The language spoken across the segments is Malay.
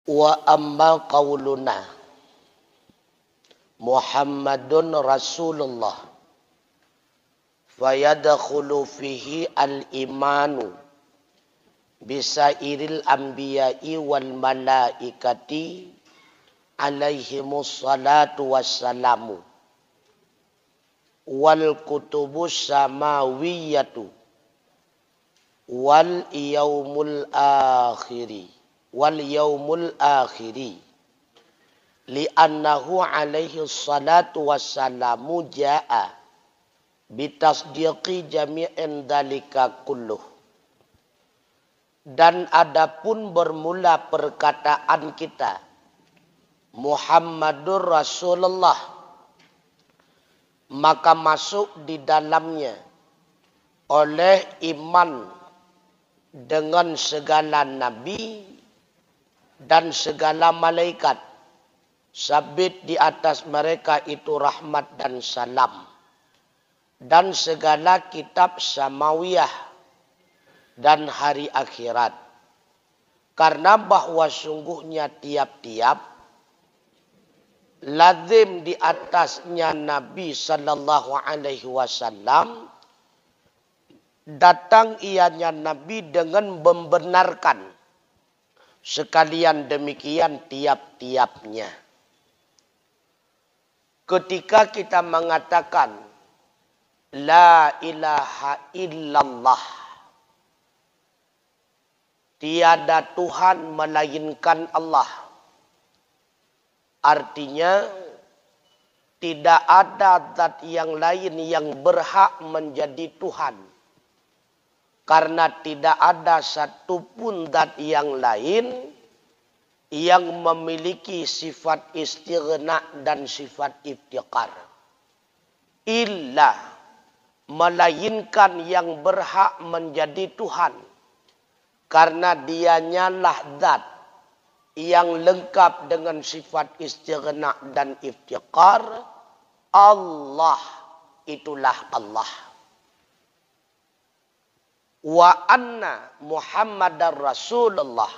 Wa amma qauluna Muhammadun Rasulullah fayadkhulu fihi al-imanu bisairil anbiya'i wal malaikati alaihimus salatu wassalamu wal kutubus samawiyatu wal yaumul akhiri li'annahu alaihi salatu wassalamu ja'a bitasdiqi jami'in dalika kulluh. Dan adapun bermula perkataan kita Muhammadur Rasulullah, maka masuk di dalamnya oleh iman dengan segala nabi dan segala malaikat, sabit di atas mereka itu rahmat dan salam, dan segala kitab samawiyah dan hari akhirat. Karena bahwa sungguhnya tiap-tiap lazim di atasnya Nabi sallallahu alaihi wasallam, datang ianya Nabi dengan membenarkan sekalian demikian tiap-tiapnya. Ketika kita mengatakan la ilaha illallah, tiada Tuhan melainkan Allah, artinya tidak ada zat yang lain yang berhak menjadi Tuhan, karena tidak ada satupun zat yang lain yang memiliki sifat istighna dan sifat iftiqar, illa melainkan yang berhak menjadi Tuhan, karena dianya lah zat yang lengkap dengan sifat istighna dan iftiqar. Allah, itulah Allah. Wa anna Muhammadar Rasulullah,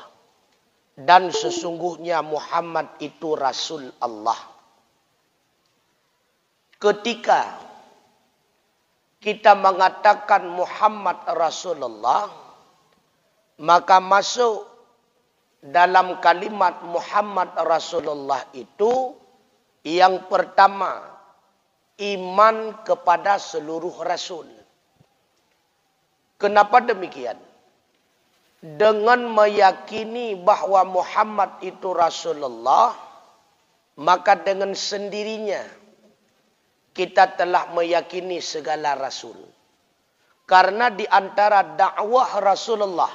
dan sesungguhnya Muhammad itu Rasul Allah. Ketika kita mengatakan Muhammad Rasulullah, maka masuk dalam kalimat Muhammad Rasulullah itu yang pertama, iman kepada seluruh Rasul. Kenapa demikian? Dengan meyakini bahwa Muhammad itu Rasulullah, maka dengan sendirinya kita telah meyakini segala Rasul. Karena di antara dakwah Rasulullah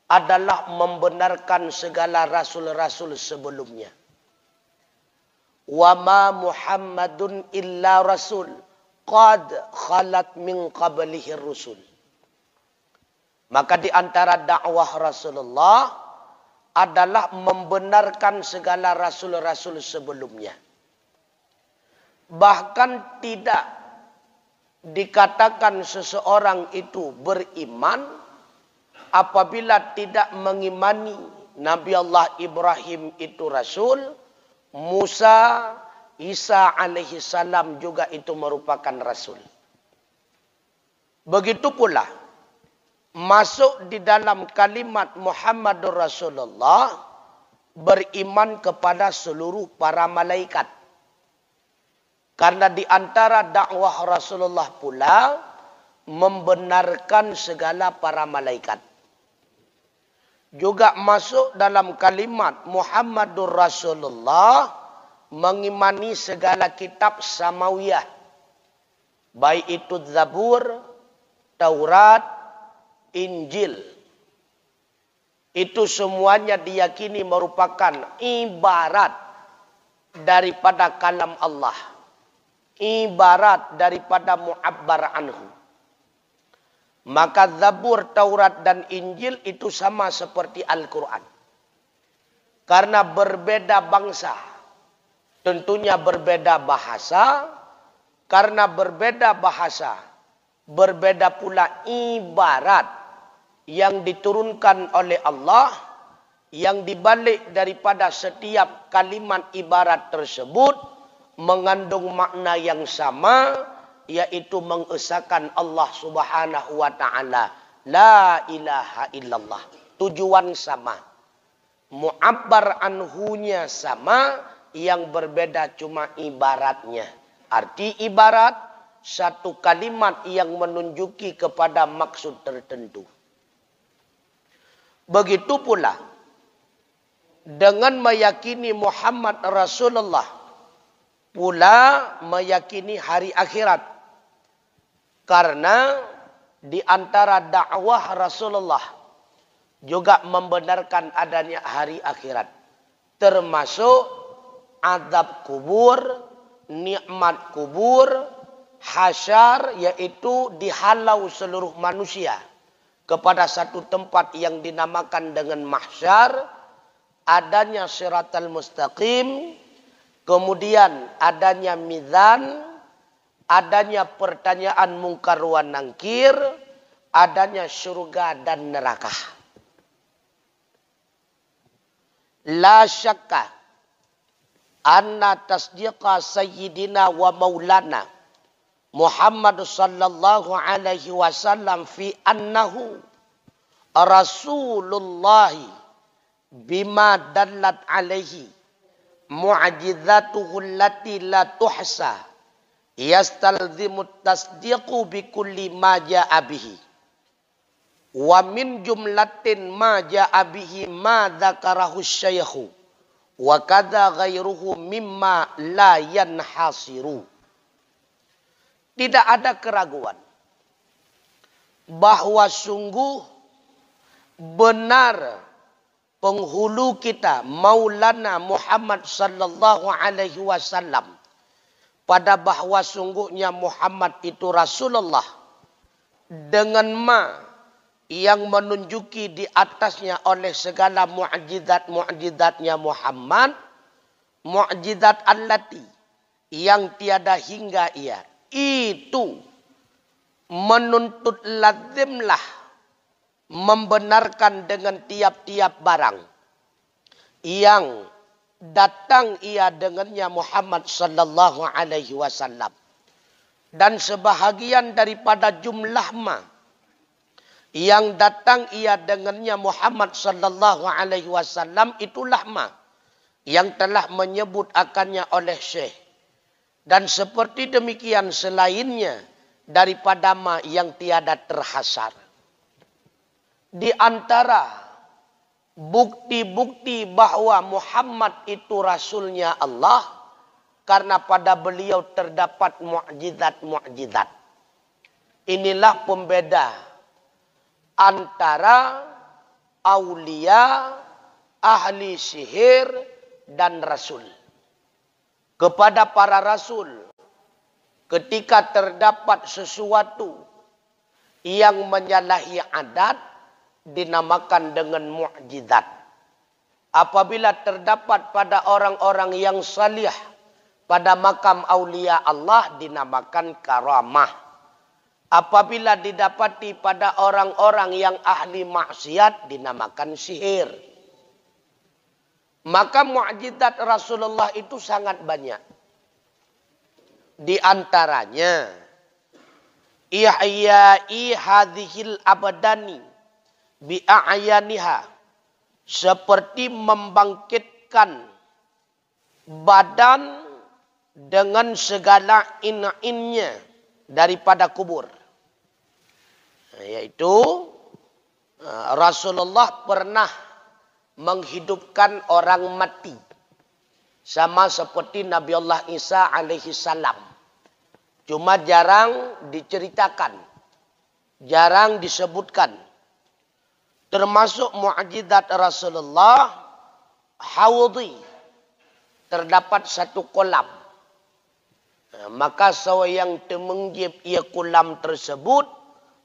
adalah membenarkan segala Rasul-Rasul sebelumnya. Wa ma Muhammadun illa Rasul qad khalat min qablihi rusul. Maka di antara dakwah Rasulullah adalah membenarkan segala Rasul-Rasul sebelumnya. Bahkan tidak dikatakan seseorang itu beriman apabila tidak mengimani Nabi Allah Ibrahim itu Rasul, Musa, Isa alaihi salam juga itu merupakan Rasul. Begitu pula masuk di dalam kalimat Muhammadur Rasulullah, beriman kepada seluruh para malaikat. Karena di antara dakwah Rasulullah pula membenarkan segala para malaikat. Juga masuk dalam kalimat Muhammadur Rasulullah mengimani segala kitab samawiyah, baik itu Zabur, Taurat, Injil. Itu semuanya diyakini merupakan ibarat daripada kalam Allah, ibarat daripada mu'abbar anhu. Maka Zabur, Taurat dan Injil itu sama seperti Al-Quran. Karena berbeda bangsa, tentunya berbeda bahasa. Karena berbeda bahasa, berbeda pula ibarat yang diturunkan oleh Allah, yang dibalik daripada setiap kalimat ibarat tersebut mengandung makna yang sama, yaitu mengesahkan Allah Subhanahu wa taala. La ilaha illallah. Tujuan sama. Mu'abbar anhunya sama, yang berbeda cuma ibaratnya. Arti ibarat satu kalimat yang menunjuki kepada maksud tertentu. Begitu pula dengan meyakini Muhammad Rasulullah, pula meyakini hari akhirat. Karena di antara dakwah Rasulullah juga membenarkan adanya hari akhirat. Termasuk azab kubur, nikmat kubur, hasyar, yaitu dihalau seluruh manusia kepada satu tempat yang dinamakan dengan mahsyar, adanya siratal mustaqim, kemudian adanya mizan, adanya pertanyaan mungkar wa nangkir, adanya surga dan neraka. La syakka anna tasdiqa sayyidina wa maulana Muhammad sallallahu alaihi wasallam fi annahu Rasulullah bima dallat alaihi mu'jizatuhu allati la tuhsa yastalzimu tasdiqu bi kulli ma jaa bihi wa min jumlatin ma jaa bihi ma dzakarahu syaikhu wa kadza ghairuhu mimma la yanhasiru. Tidak ada keraguan bahwa sungguh benar penghulu kita Maulana Muhammad sallallahu alaihi wasallam pada bahwa sungguhnya Muhammad itu Rasulullah dengan ma yang menunjuki di atasnya oleh segala mu'jizat-mu'jizatnya Muhammad, mu'jizat allati yang tiada hingga ia, itu menuntut lazimlah membenarkan dengan tiap-tiap barang yang datang ia dengannya Muhammad sallallahu alaihi wasallam, dan sebahagian daripada jumlah ma yang datang ia dengannya Muhammad sallallahu alaihi wasallam itulah ma yang telah menyebut akannya oleh Syekh, dan seperti demikian selainnya daripada ma yang tiada terhasar. Di antara bukti-bukti bahwa Muhammad itu Rasulnya Allah, karena pada beliau terdapat mu'jizat-mu'jizat. Inilah pembeda antara aulia, ahli sihir, dan rasul. Kepada para rasul, ketika terdapat sesuatu yang menyalahi adat, dinamakan dengan mu'jizat. Apabila terdapat pada orang-orang yang salih pada makam aulia Allah, dinamakan karamah. Apabila didapati pada orang-orang yang ahli maksiat, dinamakan sihir. Maka mu'jizat Rasulullah itu sangat banyak. Di antaranya, ihya'i hadhil abadani bi'ayaniha, seperti membangkitkan badan dengan segala in-innya daripada kubur. Yaitu Rasulullah pernah menghidupkan orang mati, sama seperti Nabi Allah Isa alaihi salam. Cuma jarang diceritakan, jarang disebutkan. Termasuk mu'jizat Rasulullah, haudhi, terdapat satu kolam. Maka sewayang temengjib ia kolam tersebut,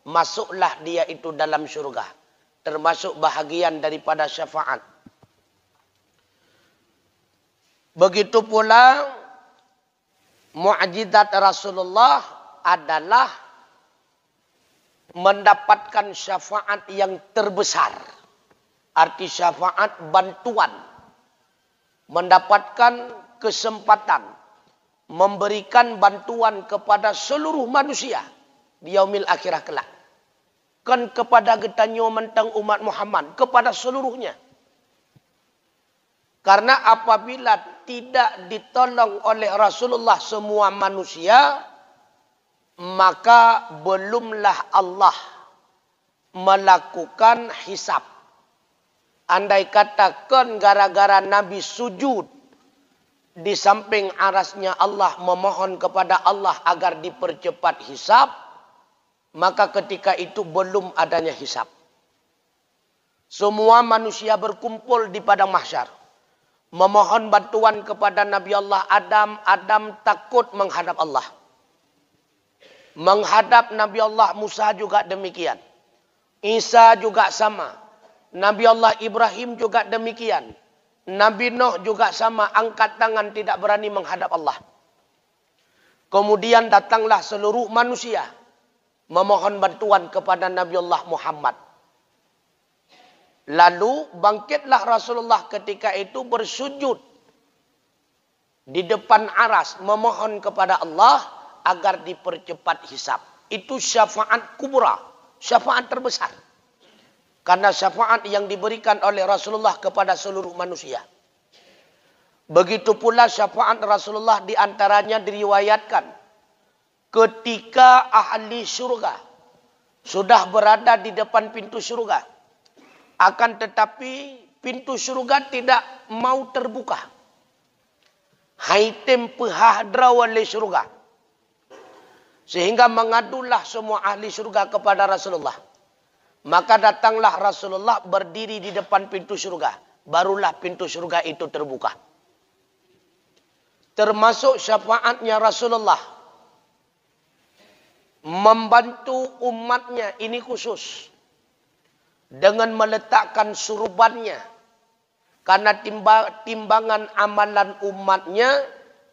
masuklah dia itu dalam syurga. Termasuk bahagian daripada syafaat. Begitu pula mu'jizat Rasulullah adalah mendapatkan syafaat yang terbesar. Arti syafaat bantuan. Mendapatkan kesempatan. Memberikan bantuan kepada seluruh manusia. Di yaumil akhirah kelak. Kan kepada getanyo mentang umat Muhammad. Kepada seluruhnya. Karena apabila tidak ditolong oleh Rasulullah semua manusia, maka belumlah Allah melakukan hisab. Andai katakan gara-gara Nabi sujud di samping arasnya Allah memohon kepada Allah agar dipercepat hisab, maka ketika itu belum adanya hisab. Semua manusia berkumpul di padang mahsyar. Memohon bantuan kepada Nabi Allah Adam. Adam takut menghadap Allah. Menghadap Nabi Allah Musa juga demikian. Isa juga sama. Nabi Allah Ibrahim juga demikian. Nabi Nuh juga sama. Angkat tangan tidak berani menghadap Allah. Kemudian datanglah seluruh manusia. Memohon bantuan kepada Nabi Allah Muhammad. Lalu bangkitlah Rasulullah ketika itu bersujud di depan aras memohon kepada Allah agar dipercepat hisab. Itu syafaat kubra, syafaat terbesar. Karena syafaat yang diberikan oleh Rasulullah kepada seluruh manusia. Begitu pula syafaat Rasulullah diantaranya diriwayatkan ketika ahli syurga sudah berada di depan pintu syurga. Akan tetapi pintu syurga tidak mau terbuka. Haitem pehadra wali syurga. Sehingga mengadulah semua ahli syurga kepada Rasulullah. Maka datanglah Rasulullah berdiri di depan pintu syurga. Barulah pintu syurga itu terbuka. Termasuk syafaatnya Rasulullah. Membantu umatnya ini khusus. Dengan meletakkan surbannya. Karena timbangan amalan umatnya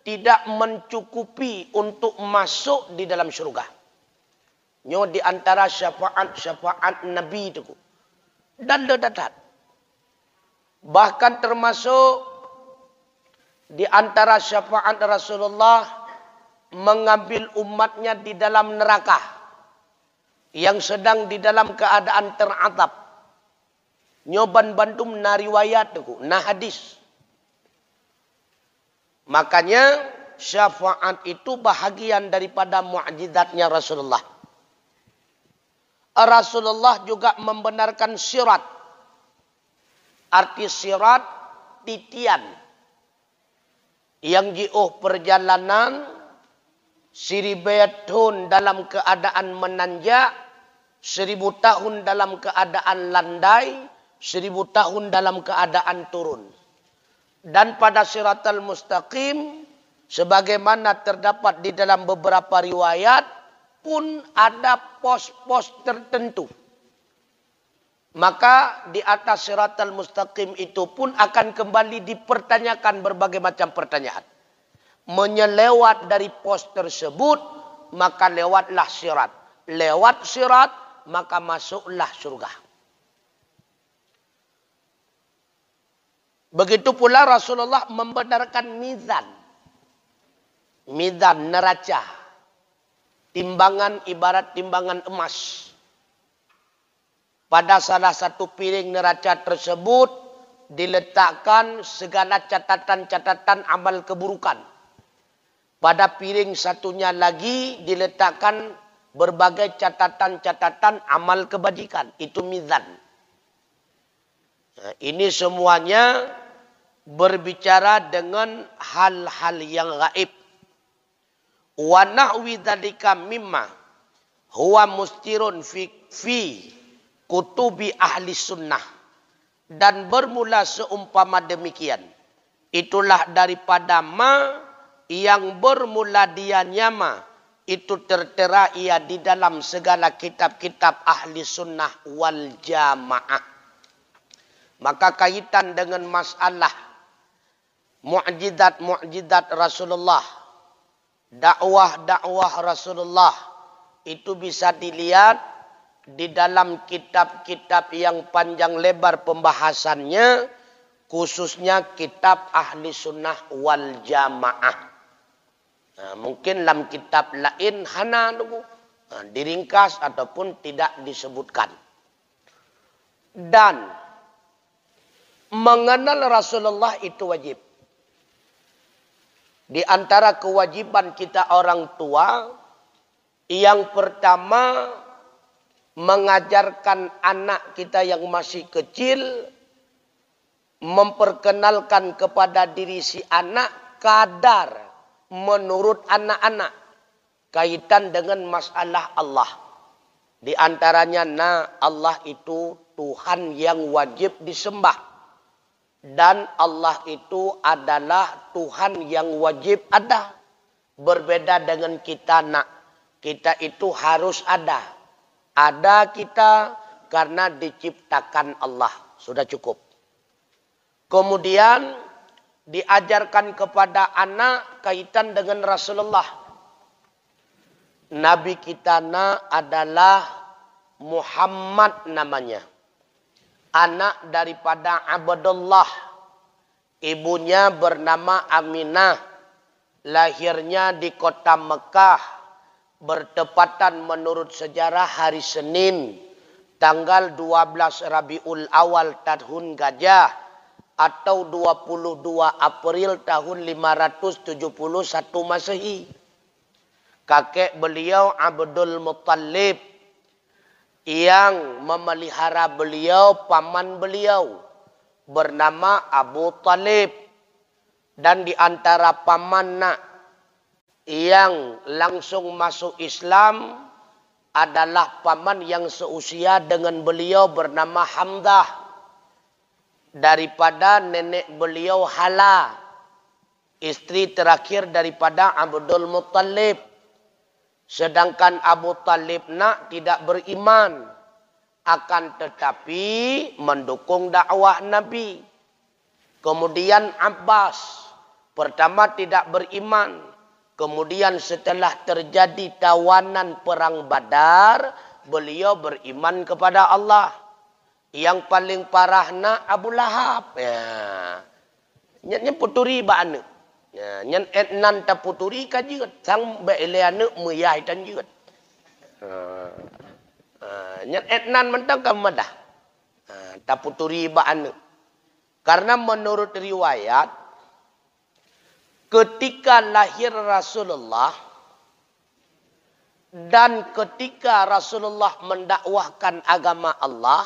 tidak mencukupi untuk masuk di dalam syurga. Nyo di antara syafaat Nabi itu. Dan ledatat. Bahkan termasuk di antara syafaat Rasulullah mengambil umatnya di dalam neraka. Yang sedang di dalam keadaan teratap. Nyoban bandum na riwayat itu, na hadis. Makanya syafaat itu bahagian daripada mukjizatnya Rasulullah. Rasulullah juga membenarkan sirat. Arti sirat titian. Yang jiuh perjalanan siribayatun dalam keadaan menanjak, 1000 tahun dalam keadaan landai, 1000 tahun dalam keadaan turun. Dan pada siratal mustaqim, sebagaimana terdapat di dalam beberapa riwayat, pun ada pos-pos tertentu. Maka di atas siratal mustaqim itu pun akan kembali dipertanyakan berbagai macam pertanyaan. Menyelewat dari pos tersebut, maka lewatlah sirat. Lewat sirat, maka masuklah surga. Begitu pula Rasulullah membenarkan mizan. Mizan neraca. Timbangan ibarat timbangan emas. Pada salah satu piring neraca tersebut diletakkan segala catatan-catatan amal keburukan. Pada piring satunya lagi diletakkan berbagai catatan-catatan amal kebajikan. Itu mizan. Nah, ini semuanya berbicara dengan hal-hal yang gaib. Wa nahwi dzalika mimma huwa mustirun fi kutubi ahli sunnah. Dan bermula seumpama demikian. Itulah daripada ma yang bermula dia nyama. Itu tertera ia di dalam segala kitab-kitab ahli sunnah wal jamaah. Maka kaitan dengan masalah mu'jizat Rasulullah, dakwah Rasulullah, itu bisa dilihat di dalam kitab-kitab yang panjang lebar pembahasannya, khususnya kitab Ahli Sunnah wal Jamaah. Nah, mungkin dalam kitab lain hana diringkas ataupun tidak disebutkan. Dan mengenal Rasulullah itu wajib. Di antara kewajiban kita orang tua, yang pertama mengajarkan anak kita yang masih kecil, memperkenalkan kepada diri si anak kadar menurut anak-anak kaitan dengan masalah Allah. Di antaranya, Allah itu Tuhan yang wajib disembah. Dan Allah itu adalah Tuhan yang wajib ada. Berbeda dengan kita, kita itu harus ada. Ada kita karena diciptakan Allah. Sudah cukup. Kemudian diajarkan kepada anak kaitan dengan Rasulullah. Nabi kita adalah Muhammad namanya. Anak daripada Abdullah. Ibunya bernama Aminah. Lahirnya di kota Mekah. Bertepatan menurut sejarah hari Senin. Tanggal 12 Rabiul Awal tahun Gajah. Atau 22 April tahun 571 Masehi. Kakek beliau Abdul Muttalib. Yang memelihara beliau, paman beliau. Bernama Abu Talib. Dan di antara paman yang langsung masuk Islam adalah paman yang seusia dengan beliau bernama Hamzah. Daripada nenek beliau Hala. Istri terakhir daripada Abdul Muttalib. Sedangkan Abu Talib tidak beriman. Akan tetapi mendukung dakwah Nabi. Kemudian Abbas. Pertama tidak beriman. Kemudian setelah terjadi tawanan perang Badar, beliau beriman kepada Allah. Yang paling parah Abu Lahab. Ya. Nyatnya puturi ba'ana. Ya. Nyat etnan ta puturi kajirat. Sang be'eleana meyah itan jirat. Nyat etnan mentang kamadah. Ta puturi ba'ana. Karena menurut riwayat, ketika lahir Rasulullah dan ketika Rasulullah mendakwahkan agama Allah,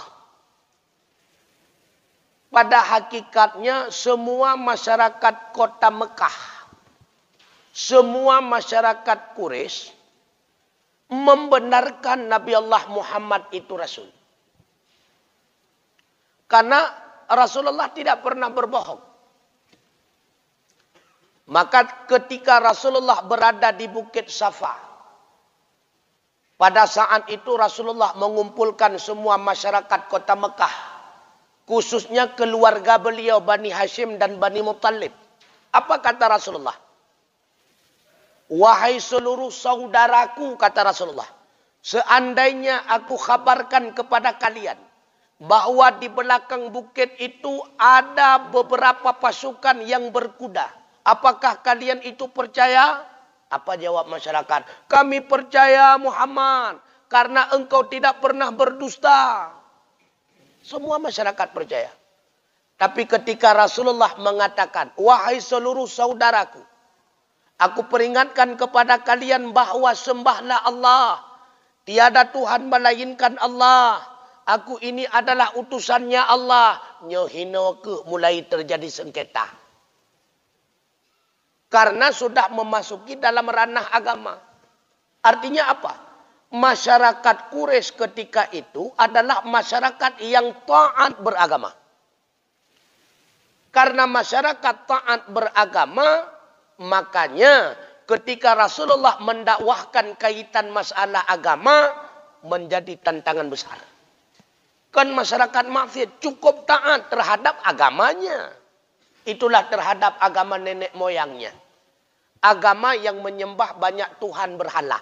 pada hakikatnya semua masyarakat kota Mekah, semua masyarakat Quraisy membenarkan Nabi Allah Muhammad itu Rasul. Karena Rasulullah tidak pernah berbohong. Maka ketika Rasulullah berada di Bukit Safa, pada saat itu Rasulullah mengumpulkan semua masyarakat kota Mekah, khususnya keluarga beliau Bani Hashim dan Bani Muttalib. Apa kata Rasulullah? Wahai seluruh saudaraku, kata Rasulullah, seandainya aku kabarkan kepada kalian bahwa di belakang bukit itu ada beberapa pasukan yang berkuda, apakah kalian itu percaya? Apa jawab masyarakat? Kami percaya Muhammad karena engkau tidak pernah berdusta. Semua masyarakat percaya. Tapi ketika Rasulullah mengatakan, wahai seluruh saudaraku, aku peringatkan kepada kalian bahwa sembahlah Allah. Tiada Tuhan melainkan Allah. Aku ini adalah utusannya Allah. Nyohino ke mulai terjadi sengketa. Karena sudah memasuki dalam ranah agama. Artinya apa? Masyarakat Quraisy ketika itu adalah masyarakat yang taat beragama. Karena masyarakat taat beragama, makanya ketika Rasulullah mendakwahkan kaitan masalah agama, menjadi tantangan besar. Kan masyarakat maksiat cukup taat terhadap agamanya. Itulah terhadap agama nenek moyangnya. Agama yang menyembah banyak Tuhan berhala.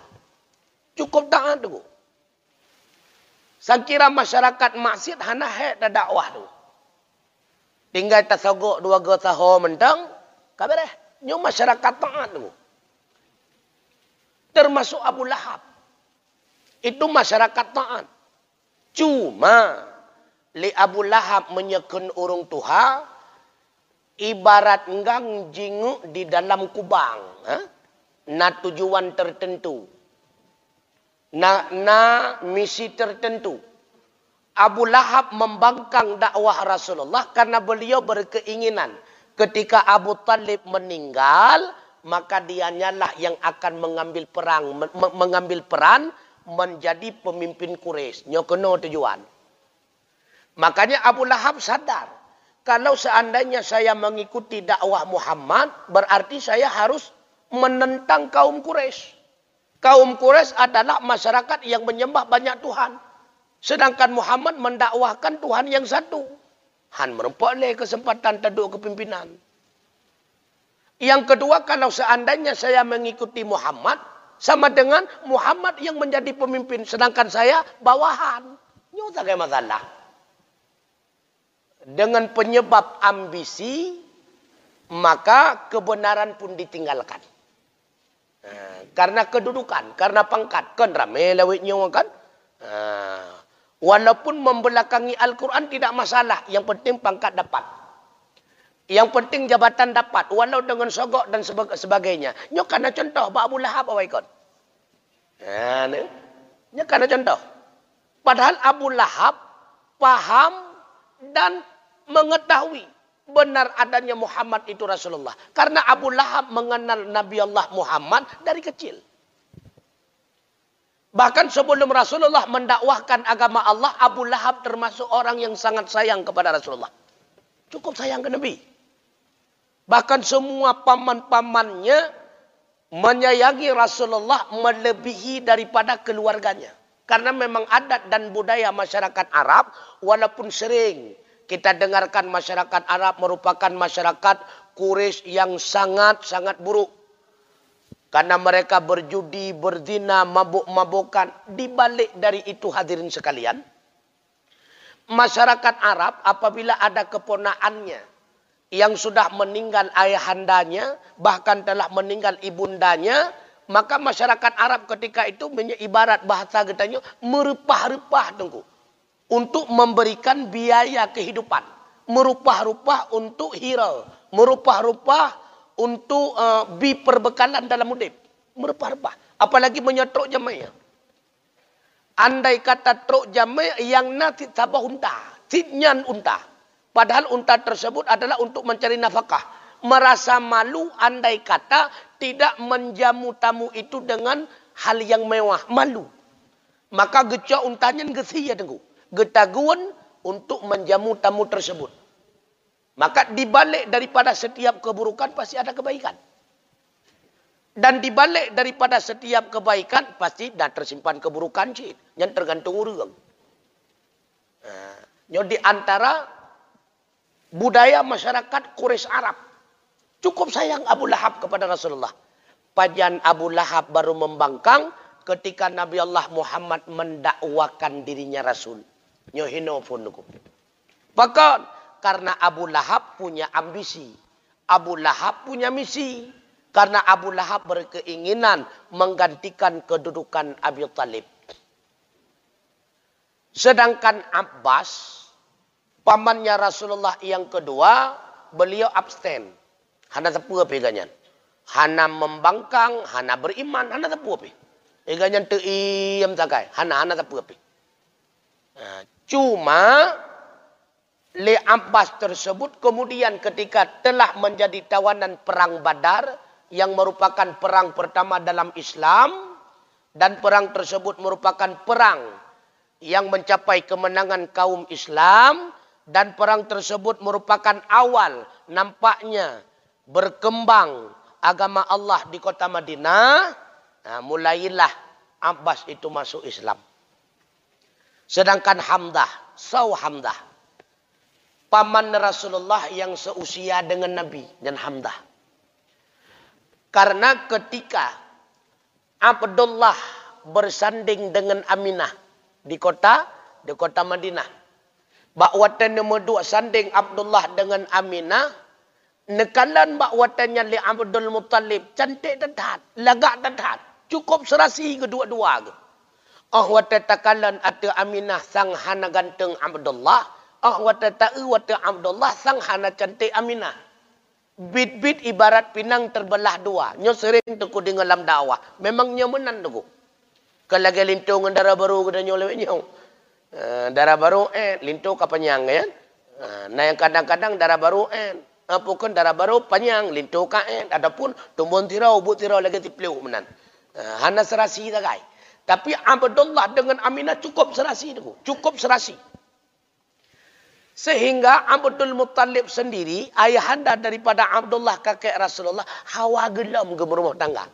Cukup taat itu. Sakira masyarakat maksiat hana hek da dakwah tu. Tinggal tasogok dua go taho mentang, kabareh nyo masyarakat taat tu. Termasuk Abu Lahab. Itu masyarakat taat. Cuma li Abu Lahab menyekun urung Tuha ibarat ngang jingu di dalam kubang. Na tujuan tertentu. Na misi tertentu. Abu Lahab membangkang dakwah Rasulullah karena beliau berkeinginan ketika Abu Talib meninggal, maka dianyalah yang akan mengambil peran menjadi pemimpin Quraisy. Nyokono tujuan. Makanya Abu Lahab sadar, kalau seandainya saya mengikuti dakwah Muhammad, berarti saya harus menentang kaum Quraisy. Kaum Quraisy adalah masyarakat yang menyembah banyak Tuhan. Sedangkan Muhammad mendakwahkan Tuhan yang satu. Han merempoleh kesempatan taduk kepimpinan. Yang kedua, kalau seandainya saya mengikuti Muhammad, sama dengan Muhammad yang menjadi pemimpin. Sedangkan saya bawahan. Ini tak ada masalah. Dengan penyebab ambisi, maka kebenaran pun ditinggalkan. Karena kedudukan, karena pangkat. Kan ramai lawitnya kan. Walaupun membelakangi Al-Quran tidak masalah. Yang penting pangkat dapat. Yang penting jabatan dapat. Walau dengan sogok dan sebagainya. Ini karena contoh. Pak Abu Lahab apa ikut? Ini karena contoh. Padahal Abu Lahab paham dan mengetahui benar adanya Muhammad itu Rasulullah. Karena Abu Lahab mengenal Nabi Allah Muhammad dari kecil. Bahkan sebelum Rasulullah mendakwahkan agama Allah, Abu Lahab termasuk orang yang sangat sayang kepada Rasulullah. Cukup sayang ke Nabi. Bahkan semua paman-pamannya menyayangi Rasulullah melebihi daripada keluarganya. Karena memang adat dan budaya masyarakat Arab, walaupun sering kita dengarkan masyarakat Arab merupakan masyarakat Quraisy yang sangat-sangat buruk. Karena mereka berjudi, berzina, mabuk-mabukan. Di balik dari itu hadirin sekalian, masyarakat Arab apabila ada keponaannya yang sudah meninggal ayahandanya, bahkan telah meninggal ibundanya, maka masyarakat Arab ketika itu ibarat bahasa katanya merupah-rupah tunggu untuk memberikan biaya kehidupan, merupah-rupah untuk hira, merupah-rupah untuk perbekalan dalam hidup. Merupah-rupah. Apalagi menyetruk jamaah. Andai kata truk jamaah yang nanti sabah unta. Tidnyan unta. Padahal unta tersebut adalah untuk mencari nafkah. Merasa malu andai kata tidak menjamu tamu itu dengan hal yang mewah. Malu. Maka gecok untanya ngesi ya tengku. Getaguan untuk menjamu tamu tersebut. Maka dibalik daripada setiap keburukan pasti ada kebaikan. Dan dibalik daripada setiap kebaikan pasti dah tersimpan keburukan cik. Yang tergantung orang. Di antara budaya masyarakat Quraisy Arab. Cukup sayang Abu Lahab kepada Rasulullah. Pajan Abu Lahab baru membangkang ketika Nabi Allah Muhammad mendakwakan dirinya Rasul. Nyohino pun. Bahkan karena Abu Lahab punya ambisi. Abu Lahab punya misi. Karena Abu Lahab berkeinginan menggantikan kedudukan Abi Talib. Sedangkan Abbas, pamannya Rasulullah yang kedua, beliau abstain. Hana tepu apa ganyan. Hana membangkang, hana beriman, hana tepu apa. Ganyan teiyam takai. Hana tepu apa. Cuma Le Abbas tersebut kemudian ketika telah menjadi tawanan perang Badar yang merupakan perang pertama dalam Islam dan perang tersebut merupakan perang yang mencapai kemenangan kaum Islam dan perang tersebut merupakan awal nampaknya berkembang agama Allah di kota Madinah. Mulailah Abbas itu masuk Islam. Sedangkan Hamdah, Hamdah paman Rasulullah yang seusia dengan Nabi dan Hamdah. Karena ketika Abdullah bersanding dengan Aminah di kota di kota Madinah. Bakwatan nombor 2 sanding Abdullah dengan Aminah. Nekalan bakwatannya li Abdul Muttalib. Cantik tetat. Lagak tetat. Cukup serasi kedua-dua. Wata takalan ata Aminah sang hana ganteng Abdullah. Wata ta'u wata Abdullah sang hana cantik Aminah. Bit-bit ibarat pinang terbelah dua. Nyo sering teku di dalam dakwah. Memangnya menan teku. Kalau lagi lintungan darah baru kita nyo lewat nyo. Darah baru lintu ke penyang ya. Nah yang kadang-kadang darah baru Apakah darah baru panjang, lintu kain. Adapun tumbun tirau, but tirau lagi tipliu menan. Hana serasi tak kai. Tapi Abdullah dengan Aminah cukup serasi tu. Cukup serasi. Sehingga Abdul Muttalib sendiri, ayahanda daripada Abdullah kakek Rasulullah, hawa gelam ke berumah tangga.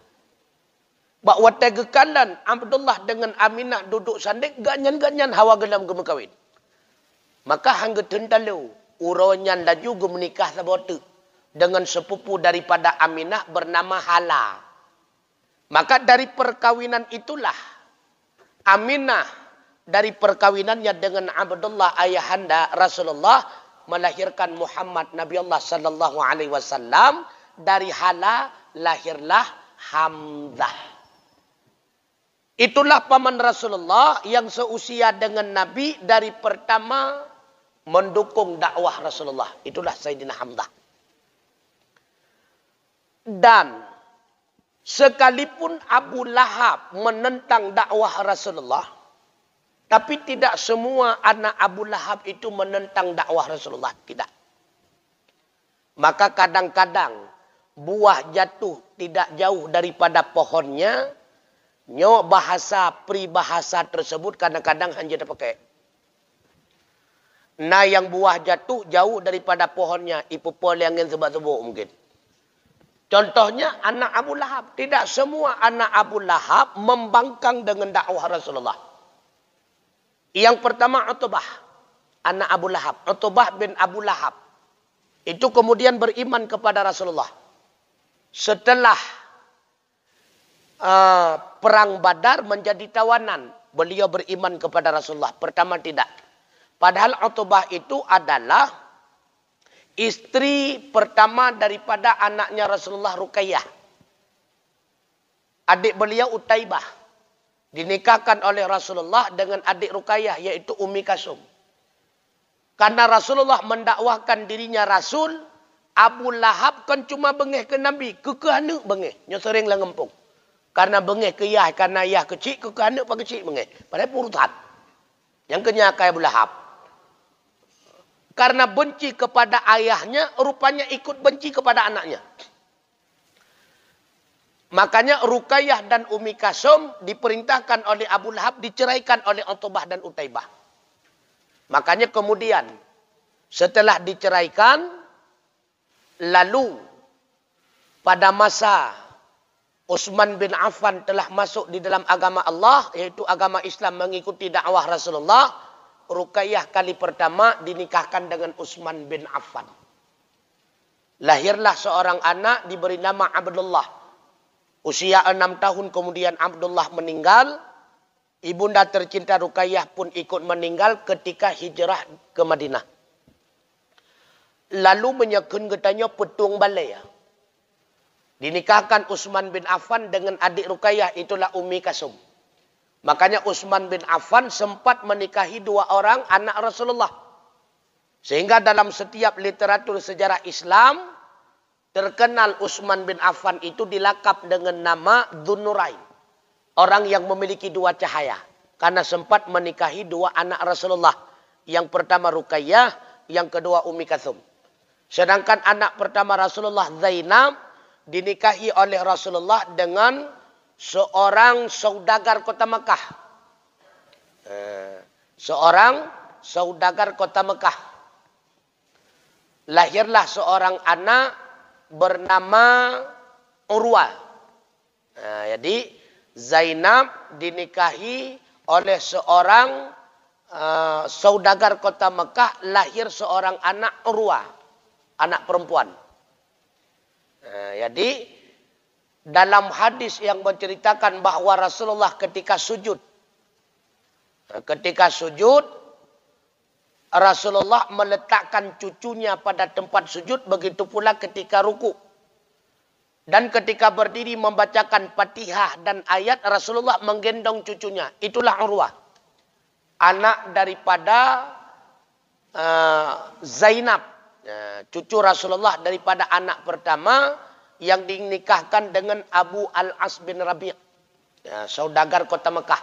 Bahawa tegekalan Abdullah dengan Aminah duduk sanding, ganyan-ganyan hawa gelam ke berkahwin. Maka hangga tentalu. Uronyan laju ke menikah sabotu dengan sepupu daripada Aminah bernama Hala. Maka dari perkawinan itulah Aminah dari perkawinannya dengan Abdullah ayahanda Rasulullah melahirkan Muhammad Nabi Allah sallallahu alaihi wasallam. Dari Hala lahirlah Hamzah. Itulah paman Rasulullah yang seusia dengan Nabi dari pertama mendukung dakwah Rasulullah. Itulah Sayyidina Hamzah. Dan sekalipun Abu Lahab menentang dakwah Rasulullah, tapi tidak semua anak Abu Lahab itu menentang dakwah Rasulullah. Tidak. Maka kadang-kadang buah jatuh tidak jauh daripada pohonnya. Nyo bahasa peribahasa tersebut kadang-kadang hanya dipakai. Nah yang buah jatuh jauh daripada pohonnya. Ipu pol yang ingin sebab-sebut mungkin. Contohnya anak Abu Lahab. Tidak semua anak Abu Lahab membangkang dengan dakwah Rasulullah. Yang pertama Utbah. Anak Abu Lahab. Utbah bin Abu Lahab. Itu kemudian beriman kepada Rasulullah. Setelah perang Badar menjadi tawanan. Beliau beriman kepada Rasulullah. Pertama tidak. Padahal Utbah itu adalah istri pertama daripada anaknya Rasulullah Ruqayyah. Adik beliau Utaibah. Dinikahkan oleh Rasulullah dengan adik Ruqayyah yaitu Ummi Kasum. Karena Rasulullah mendakwahkan dirinya Rasul, Abu Lahab kan cuma bengeh ke Nabi. Kekehana bengeh. Nya sering lah ngempung. Karena bengeh ke Yah, karena Yah kecil, kekehana pak kecil bengeh. Padahal purutan. Yang kenyakai Abu Lahab. Karena benci kepada ayahnya, rupanya ikut benci kepada anaknya. Makanya Ruqayyah dan Ummi Kasum diperintahkan oleh Abu Lahab, diceraikan oleh Utbah dan Utaibah. Makanya kemudian setelah diceraikan, lalu pada masa Utsman bin Affan telah masuk di dalam agama Allah, yaitu agama Islam mengikuti dakwah Rasulullah, Ruqayyah kali pertama dinikahkan dengan Utsman bin Affan. Lahirlah seorang anak diberi nama Abdullah. Usia 6 tahun kemudian Abdullah meninggal. Ibunda tercinta Ruqayyah pun ikut meninggal ketika hijrah ke Madinah. Lalu menyekun getanya petung balai. Dinikahkan Utsman bin Affan dengan adik Ruqayyah, itulah Ummi Kasum. Makanya Utsman bin Affan sempat menikahi 2 orang anak Rasulullah. Sehingga dalam setiap literatur sejarah Islam, terkenal Utsman bin Affan itu dilakap dengan nama Dzun-Nurain. Orang yang memiliki 2 cahaya. Karena sempat menikahi 2 anak Rasulullah. Yang pertama Ruqayyah, yang kedua Ummi Kasum. Sedangkan anak pertama Rasulullah Zainab dinikahi oleh Rasulullah dengan seorang saudagar kota Mekah. Seorang saudagar kota Mekah. Lahirlah seorang anak bernama Urwah. Jadi Zainab dinikahi oleh seorang saudagar kota Mekah, lahir seorang anak Urwah, anak perempuan. Jadi dalam hadis yang menceritakan bahawa Rasulullah ketika sujud Rasulullah meletakkan cucunya pada tempat sujud, begitu pula ketika ruku. Dan ketika berdiri membacakan Fatihah dan ayat, Rasulullah menggendong cucunya. Itulah Urwah, anak daripada Zainab, cucu Rasulullah daripada anak pertama yang dinikahkan dengan Abu Al-As bin Rabi', saudagar kota Mekah.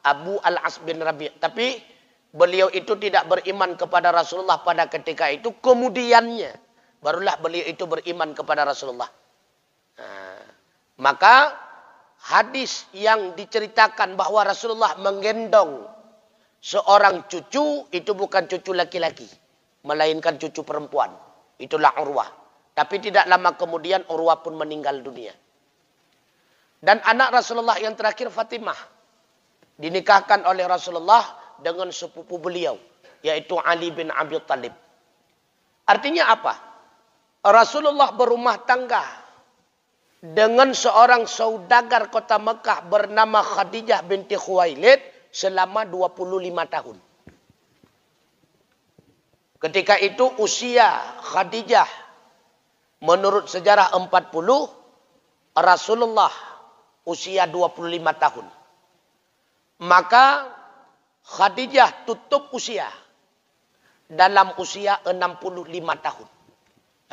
Abu Al-As bin Rabi'. Tapi beliau itu tidak beriman kepada Rasulullah pada ketika itu. Kemudiannya barulah beliau itu beriman kepada Rasulullah. Maka hadis yang diceritakan bahwa Rasulullah menggendong seorang cucu, itu bukan cucu laki-laki, melainkan cucu perempuan. Itulah Urwah. Tapi tidak lama kemudian Urwah pun meninggal dunia. Dan anak Rasulullah yang terakhir Fatimah, dinikahkan oleh Rasulullah dengan sepupu beliau, yaitu Ali bin Abi Thalib. Artinya apa? Rasulullah berumah tangga dengan seorang saudagar kota Mekah bernama Khadijah binti Khuwailid selama 25 tahun. Ketika itu usia Khadijah menurut sejarah 40, Rasulullah usia 25 tahun. Maka Khadijah tutup usia dalam usia 65 tahun.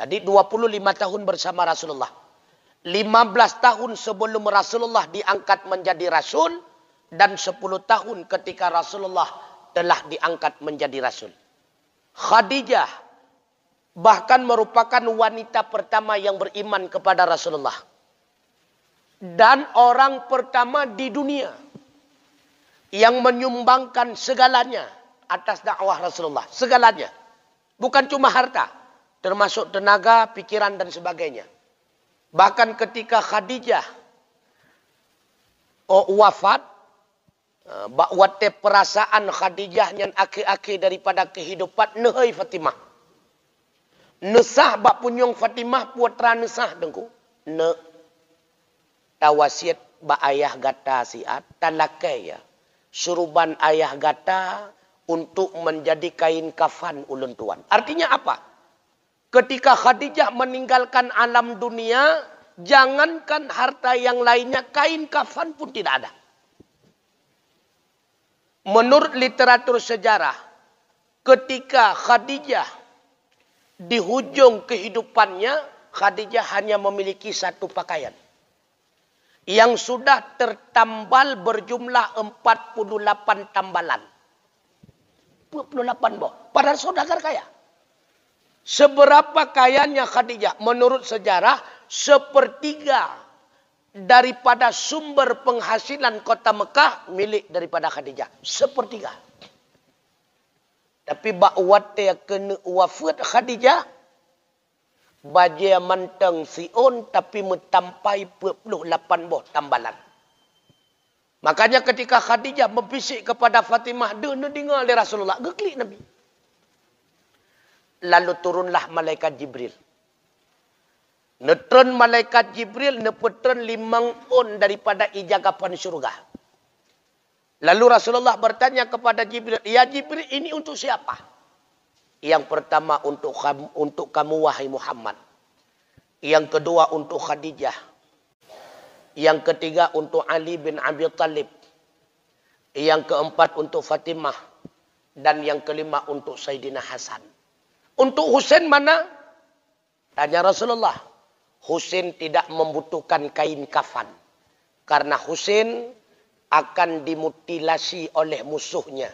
Jadi 25 tahun bersama Rasulullah. 15 tahun sebelum Rasulullah diangkat menjadi Rasul. Dan 10 tahun ketika Rasulullah telah diangkat menjadi Rasul. Khadijah bahkan merupakan wanita pertama yang beriman kepada Rasulullah. Dan orang pertama di dunia yang menyumbangkan segalanya atas dakwah Rasulullah. Segalanya. Bukan cuma harta. Termasuk tenaga, pikiran dan sebagainya. Bahkan ketika Khadijah wafat, bakwate perasaan Khadijah yang akhir-akhir daripada kehidupan nehai Fatimah. Nesah bak punyong Fatimah putra nesah dengku. Ne tawasiat ba ayah gata siat talakai ya. Suruban ayah gata untuk menjadi kain kafan ulun tuan. Artinya apa? Ketika Khadijah meninggalkan alam dunia, jangankan harta yang lainnya, kain kafan pun tidak ada. Menurut literatur sejarah, ketika Khadijah di hujung kehidupannya, Khadijah hanya memiliki satu pakaian yang sudah tertambal berjumlah 48 tambalan. 48 boh. Padahal saudagar kaya. Seberapa kayanya Khadijah? Menurut sejarah, sepertiga daripada sumber penghasilan kota Mekah milik daripada Khadijah. Sepertiga. Tapi bakwate kena wafat Khadijah, baja manteng siun tapi metampai 48 boh tambalan. Makanya ketika Khadijah membisik kepada Fatimah, dia dengar oleh Rasulullah, geklik Nabi. Lalu turunlah malaikat Jibril. Netron malaikat Jibril nepetron 5 on daripada ijagapan syurga. Lalu Rasulullah bertanya kepada Jibril, ya Jibril, ini untuk siapa? Yang pertama untuk kamu wahai Muhammad. Yang kedua untuk Khadijah. Yang ketiga untuk Ali bin Abi Thalib. Yang keempat untuk Fatimah. Dan yang kelima untuk Sayyidina Hasan. Untuk Husain mana? Tanya Rasulullah. Husain tidak membutuhkan kain kafan. Karena Husain akan dimutilasi oleh musuhnya.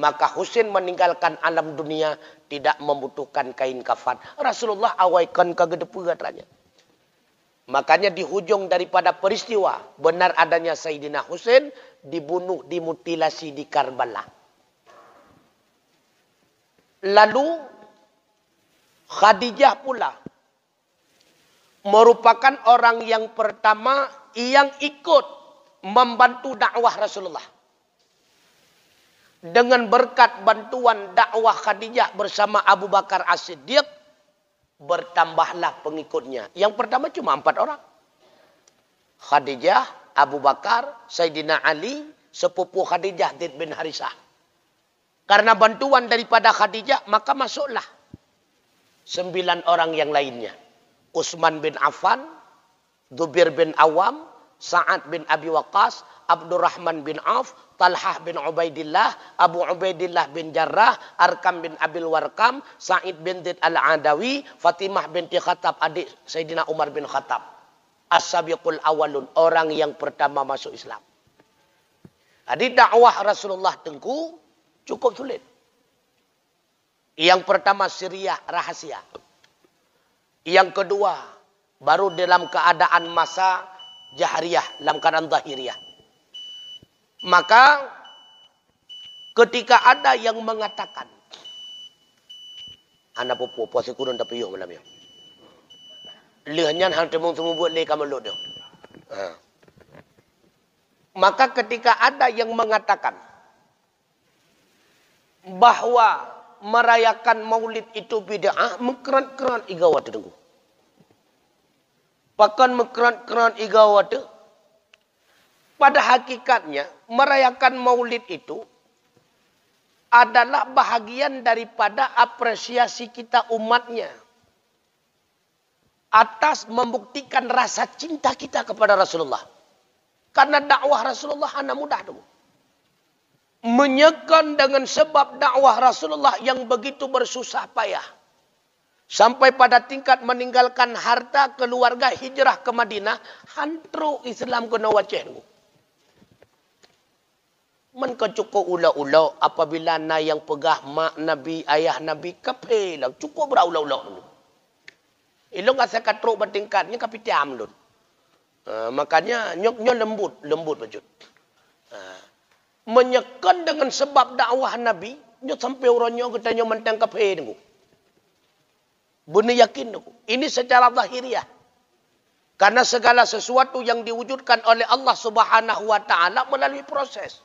Maka Husain meninggalkan alam dunia tidak membutuhkan kain kafan. Rasulullah awaikan kagedepu katanya. Makanya di hujung daripada peristiwa benar adanya Sayyidina Husain dibunuh, dimutilasi di Karbala. Lalu Khadijah pula merupakan orang yang pertama yang ikut membantu dakwah Rasulullah. Dengan berkat bantuan dakwah Khadijah bersama Abu Bakar As-Siddiq, bertambahlah pengikutnya. Yang pertama cuma 4 orang. Khadijah, Abu Bakar, Sayyidina Ali, sepupu Khadijah Zaid bin Harisah. Karena bantuan daripada Khadijah, maka masuklah 9 orang yang lainnya. Utsman bin Affan, Zubair bin Awam, Sa'ad bin Abi Waqqas, Abdurrahman bin Auf, Talhah bin Ubaidillah, Abu Ubaidillah bin Jarrah, Arkam bin Abil Warqam, Sa'id bin Zaid al-Adawi, Fatimah binti Khattab, adik Sayyidina Umar bin Khattab. As-sabiqul awalun, orang yang pertama masuk Islam. Jadi dakwah Rasulullah Tengku cukup sulit. Yang pertama Syriah rahasia. Yang kedua baru dalam keadaan masa jahriyah, dalam keadaan zahiriyah. Maka ketika ada yang mengatakan, anak popo puasa kurun tapi yuk malam ya. Lehnya hal temung semua buat leh kamu dia. Maka ketika ada yang mengatakan bahwa merayakan maulid itu bid'ah, mengkeran-keran igawat tengku. Pakan mengkeran-keran igawat. Pada hakikatnya merayakan maulid itu adalah bahagian daripada apresiasi kita umatnya atas membuktikan rasa cinta kita kepada Rasulullah. Karena dakwah Rasulullah hanya mudah tu. Menyekan dengan sebab dakwah Rasulullah yang begitu bersusah payah. Sampai pada tingkat meninggalkan harta, keluarga, hijrah ke Madinah. Hantru Islam kena waceh. Man kecukup ulau-ulau apabila na yang pegah mak Nabi, ayah Nabi, kapelah. Cukup beraulau-ulau. Ilong asa katruk bertingkatnya kapitiam lun. Makanya nyoknya lembut bajut. Menyekan dengan sebab dakwah Nabi, nyok sampai orangnya katanya mentang kape dengu. Benar yakin dengu. Ini secara zahiriah. Karena segala sesuatu yang diwujudkan oleh Allah Subhanahu wa taala melalui proses.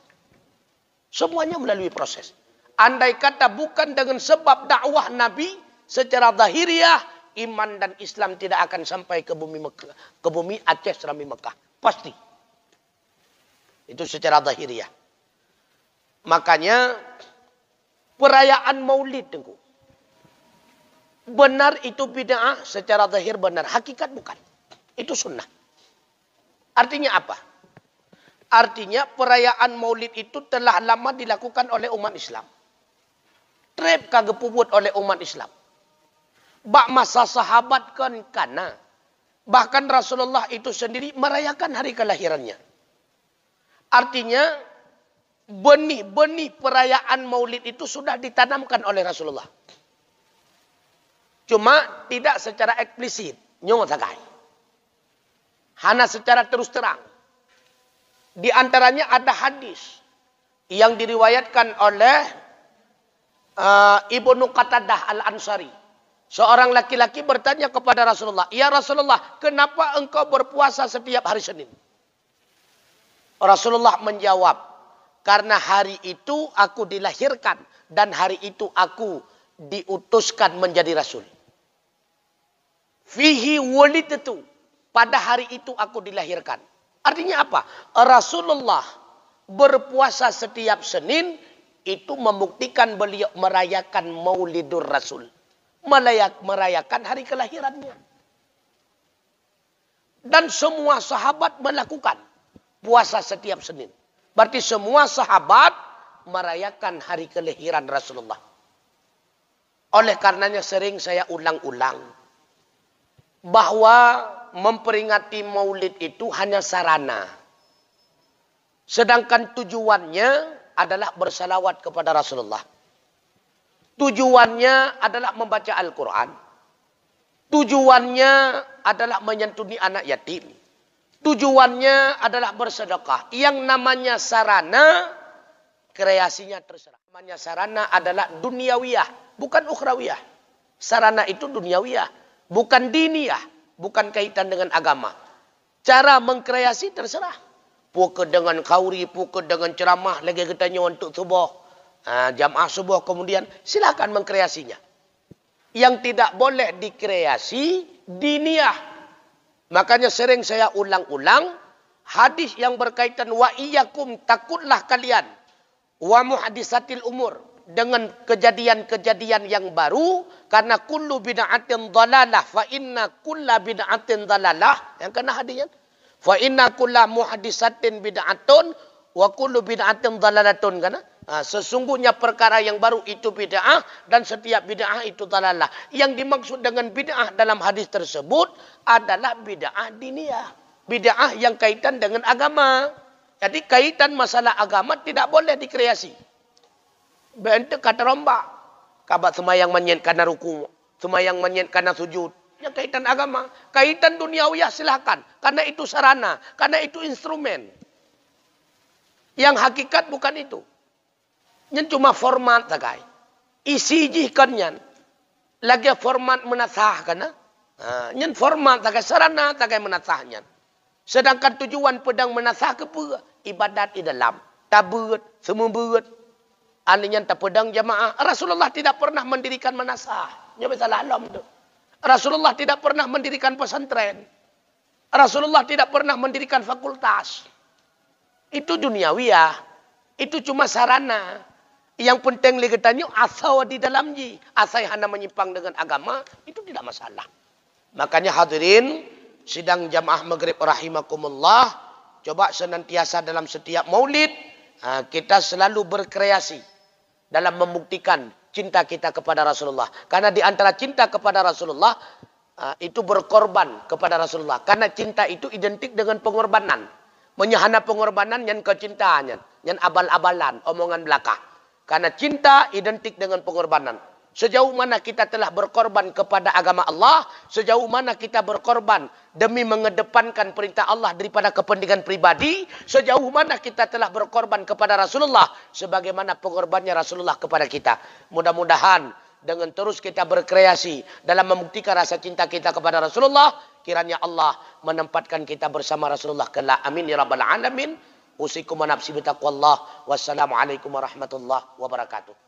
Semuanya melalui proses. Andai kata bukan dengan sebab dakwah Nabi secara zahiriah, iman dan Islam tidak akan sampai ke bumi Mekah, ke bumi Aceh Serami Mekah. Pasti. Itu secara zahiriah. Makanya perayaan Maulid tengku. Benar itu bid'ah secara zahir benar, hakikat bukan. Itu sunnah. Artinya apa? Artinya perayaan Maulid itu telah lama dilakukan oleh umat Islam. Trep kagak puput oleh umat Islam. Bak masa sahabat kan kana. Bahkan Rasulullah itu sendiri merayakan hari kelahirannya. Artinya benih-benih perayaan Maulid itu sudah ditanamkan oleh Rasulullah. Cuma tidak secara eksplisit. Nyotakai. Hanya secara terus terang. Di antaranya ada hadis yang diriwayatkan oleh Ibnu Qatadah Al-Ansari. Seorang laki-laki bertanya kepada Rasulullah, "Ya Rasulullah, kenapa engkau berpuasa setiap hari Senin?" Rasulullah menjawab, "Karena hari itu aku dilahirkan dan hari itu aku diutuskan menjadi rasul." Fihi wulidtu. Pada hari itu aku dilahirkan. Artinya apa? Rasulullah berpuasa setiap Senin itu membuktikan beliau merayakan Maulidur Rasul. Merayakan hari kelahirannya. Dan semua sahabat melakukan puasa setiap Senin. Berarti semua sahabat merayakan hari kelahiran Rasulullah. Oleh karenanya sering saya ulang-ulang bahwa memperingati Maulid itu hanya sarana. Sedangkan tujuannya adalah bersalawat kepada Rasulullah. Tujuannya adalah membaca Al-Quran. Tujuannya adalah menyantuni anak yatim. Tujuannya adalah bersedekah. Yang namanya sarana, kreasinya terserah. Namanya sarana adalah duniawiyah, bukan ukhrawiyah. Sarana itu duniawiyah, bukan diniyah, bukan kaitan dengan agama. Cara mengkreasi terserah. Pukul dengan kauri, pukul dengan ceramah, lagi katanya untuk subuh. Jamaah subuh kemudian silakan mengkreasinya. Yang tidak boleh dikreasi diniyah. Makanya sering saya ulang-ulang hadis yang berkaitan wa iyyakum, takutlah kalian wa muhadisatil umur, dengan kejadian-kejadian yang baru, karena kullu bid'atin dhalalah fa inna kulla bid'atin dhalalah, yang kena hadisnya, fa inna kulla muhaddisatin bid'atun wa kullu bid'atin dhalalatun, kan? Sesungguhnya perkara yang baru itu bid'ah dan setiap bid'ah itu dhalalah. Yang dimaksud dengan bid'ah dalam hadis tersebut adalah bid'ah diniyah, bid'ah yang kaitan dengan agama. Jadi kaitan masalah agama tidak boleh dikreasi. Bentuk kata rombak. Kabat semayang menyet karena ruku. Semayang menyet karena sujud. Yang kaitan agama. Kaitan duniawiyah silakan. Karena itu sarana. Karena itu instrumen. Yang hakikat bukan itu. Yang cuma format takai. Isi jihkannya. Lagi format menasah kana. Yang format takai sarana takai menasahnya. Sedangkan tujuan pedang menasah ke apa? Ibadat di dalam. Tabut. Semua buat. Anehnya tak pedang jamaah. Rasulullah tidak pernah mendirikan manasah. Ini salah alam tu. Rasulullah tidak pernah mendirikan pesantren. Rasulullah tidak pernah mendirikan fakultas. Itu duniawiyah. Itu cuma sarana. Yang penting lagi tanya asal di dalamnya. Asal hanya menyimpang dengan agama. Itu tidak masalah. Makanya hadirin. Sidang jamaah maghrib rahimakumullah. Coba senantiasa dalam setiap maulid. Kita selalu berkreasi. Dalam membuktikan cinta kita kepada Rasulullah. Karena di antara cinta kepada Rasulullah, itu berkorban kepada Rasulullah. Karena cinta itu identik dengan pengorbanan. Menyahana pengorbanan yang kecintaannya. Yang abal-abalan, omongan belaka. Karena cinta identik dengan pengorbanan. Sejauh mana kita telah berkorban kepada agama Allah, sejauh mana kita berkorban demi mengedepankan perintah Allah daripada kepentingan pribadi, sejauh mana kita telah berkorban kepada Rasulullah, sebagaimana pengorbannya Rasulullah kepada kita. Mudah-mudahan dengan terus kita berkreasi dalam membuktikan rasa cinta kita kepada Rasulullah, kiranya Allah menempatkan kita bersama Rasulullah kelak. Amin ya rabbal alamin. Usikum wa nafsi bitaqwallah. Wassalamualaikum warahmatullahi wabarakatuh.